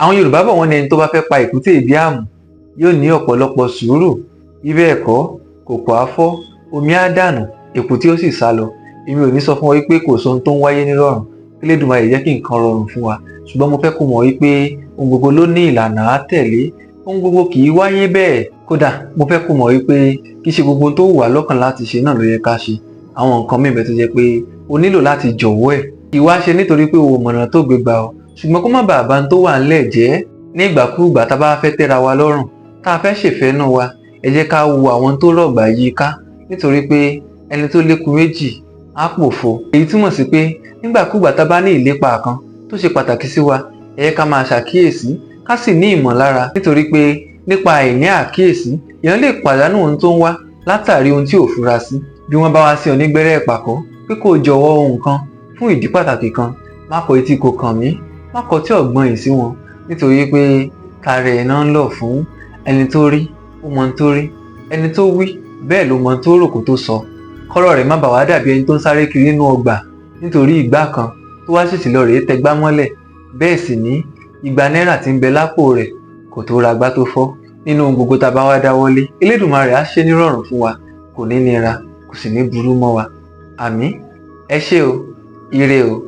Àwọn Yorùbá bọ̀ wọ́n ní ẹni tó bá fẹ́ pa èkúté ìbí àmù yóò ní ọ̀pọ̀lọpọ̀ sùúrù, bí bẹ́ẹ̀ kọ́ kòkò á fọ́, omi á dànù, èkúté ó sì sá lọ. Èmi ò ní sọ fún ọ wípé kò sóhun tó ń wáyé nírọ̀rùn, Elédùmarè jẹ́ kí nǹkan rọrùn fún wa, ṣùgbọ́n mo fẹ́ kó mọ̀ wípé ohun gbogbo ló ní ìlànà á tẹ̀lé, ohun gbogbo kì í wáyé bẹ́ẹ̀. Kódà mo fẹ́ kó mọ̀ wípé kì í ṣe gbogbo tó wù wá lọ́kàn láti ṣe náà ló yẹ ká ṣe. Àwọn nǹkan mìíràn tó jẹ́ pé o nílò láti jọ̀wọ́ ẹ̀, kì í wá ṣe nítorí pé o mọ̀nà tó gbé gbà ọ́, ṣùgbọ́n kó má bàa bá ń tó wà ńlẹ̀ jẹ́. Ní ìgbàkúùgbà tá a bá fẹ́ tẹ́ra wa lọ́rùn, tá a fẹ́ ṣèfẹ́nú wa, ẹ jẹ́ ká wo àwọn tó rọ̀gbà yí ká, nítorí pé ẹni tó lékun méjì á pòfo. Èyí túmọ̀ sí pé nígbàkúùgbà tá a bá ní ìlépa kan tó ṣe pàtàkì sí wa, ẹ jẹ́ ká máa ṣàkíyèsí, ká sì ní ìmọ̀lára, nítorí pé nípa àìní àkíyèsí èèyàn lè pàdánù ohun tó ń wá látàrí ohun tí ò fura sí. Bí wọ́n bá wá sí ọ nígbẹ́rẹ́ ìpàkọ́ pé kó jọ̀wọ́ ohun kan fún ìdí pàtàkì kan, má kọ etí kò kàn mí, má kọ tí ọ̀gbọ́n yìí sí wọn, nítorí pé kárẹ̀ iná ń lọ fún ẹni tó rí ó mọ tó rí, ẹni tó wí bẹ́ẹ̀ ló mọ tó rò kó tó sọ. Kọ́rọ̀ rẹ̀ má bàa wá dàbí ẹni tó ń sáré kiri nínú ọgbà nítorí ìgbà kan tó wá ṣèṣì lọ rèé tẹgbá mọ́lẹ̀, bẹ́ẹ̀ sì ní igba náírà tí ń bẹ lápò rẹ̀ kò tó ra gbá tó fọ́. Nínú gbogbo tá a bá wá dáwọ́lé, Elédùmarè á ṣe nírọ̀rùn fún wa, kò ní nira, kò sì ní burú mọ́ wa. Àmín. Ẹ ṣé o, ire o.